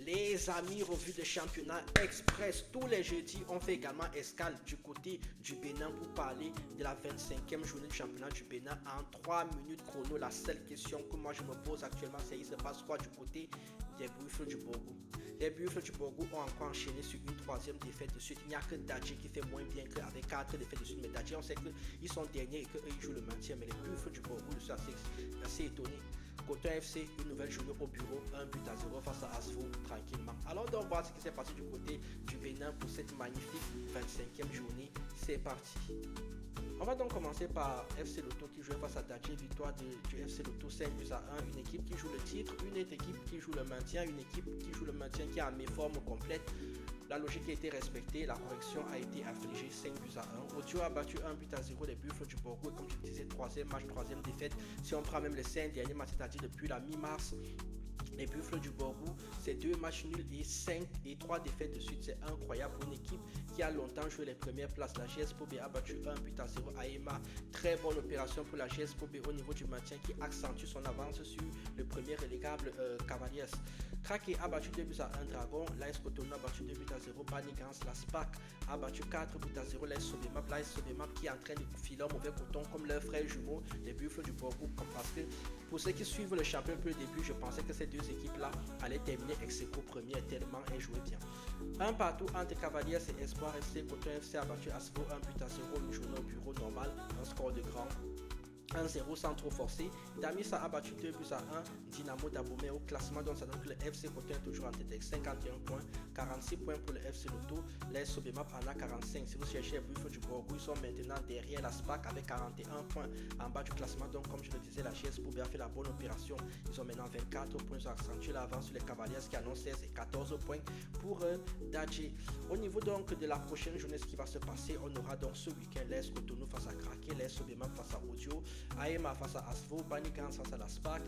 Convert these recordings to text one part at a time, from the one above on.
Les amis, revue de championnat express tous les jeudis. On fait également escale du côté du Bénin pour parler de la 25e journée du championnat du Bénin en 3 minutes chrono. La seule question que moi je me pose actuellement, c'est il se passe quoi du côté des Buffles du Borgou. Les Buffles du Borgou ont encore enchaîné sur une 3e défaite de suite. Il n'y a que Dadji qui fait moins bien qu'avec 4 défaites de suite. Mais Dadji, on sait qu'ils sont derniers et qu'ils jouent le maintien. Mais les Buffles du Borgou, je suis assez étonné. Coton FC, une nouvelle journée au bureau, 1-0 face à Asfo, tranquillement. Alors, on va voir ce qui s'est passé du côté du Bénin pour cette magnifique 25e journée. C'est parti. On va donc commencer par FC Loto qui jouait face à Dadji, victoire du FC Loto 5-1, une équipe qui joue le titre, une autre équipe qui joue le maintien, une équipe qui joue le maintien qui a mes formes complètes. La logique a été respectée, la correction a été affligée 5-1. Audio a battu 1-0 les Buffles du Borgou et comme je disais, 3e match, 3e défaite. Si on prend même les 5 derniers matchs, c'est-à-dire depuis la mi-mars, les Buffles du Borgou, c'est 2 matchs nuls et 3 défaites de suite. C'est incroyable pour une équipe qui a longtemps joué les premières places. La GS Pobé a battu 1-0 à Ema. Très bonne opération pour la GS Pobé au niveau du maintien qui accentue son avance sur le premier relégable Cavaliers. Krake a battu 2-1 Dragon. L'AS Cotonou a battu 2-0 Banigans. La SPAC a battu 4-0 l'AS Sobemap. L'AS Sobemap qui est en train de filer un mauvais coton comme leurs frères jumeaux, les Buffles du Borgou. Parce que pour ceux qui suivent le champion depuis le début, je pensais que ces deux équipes-là allaient terminer ex-aequo premier tellement elles jouaient bien. Un partout entre Cavaliers et Espoir FC. Coton FC a battu Asfo 1-0, une journée au bureau normal, un score de grand. 1-0 sans trop forcer. Damissa a battu 2-1 Dynamo d'Abomey au classement, donc ça donne que le FC Coton est toujours en tête avec 51 points, 46 points pour le FC Loto. Les Sobemap en a 45. Si vous cherchez les Buffles du Borgou, ils sont maintenant derrière la SPAC avec 41 points en bas du classement. Donc comme je le disais, la GS Pobé a fait la bonne opération. Ils ont maintenant 24 points, ils ont accentué l'avance sur les Cavaliers qui annoncent 16 et 14 points pour Dadji. Au niveau donc de la prochaine journée, ce qui va se passer, on aura donc ce week-end l'AS Cotonou face à Krake, l'AS Sobemap face à Audio, Aema face à Asfo, Banigans face à la SPAC,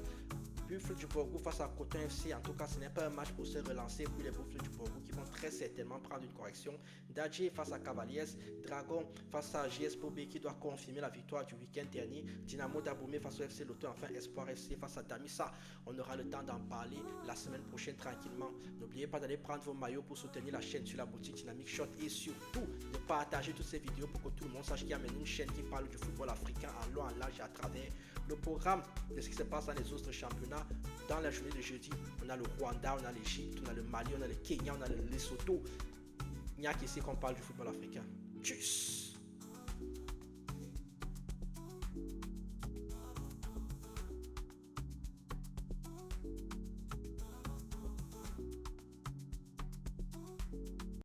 Buffles du Borgou face à Coton FC. En tout cas, ce n'est pas un match pour se relancer pour les Buffles du Borgou qui vont très certainement prendre une correction. Dadji face à Cavaliers, Dragon face à GS Pobé qui doit confirmer la victoire du week-end dernier, Dynamo d'Abomey face au FC Loto, enfin Espoir FC face à Damissa. On aura le temps d'en parler la semaine prochaine tranquillement. N'oubliez pas d'aller prendre vos maillots pour soutenir la chaîne sur la boutique Dynamic Shot et surtout de partager toutes ces vidéos pour que tout le monde sache qu'il y a maintenant une chaîne qui parle du football africain en long, en large et à travers le programme de ce qui se passe dans les autres championnats. Dans la journée de jeudi, on a le Rwanda, on a l'Égypte, on a le Mali, on a le Kenya, on a le Lesotho. Il n'y a qu'ici qu'on parle du football africain. Tchuss!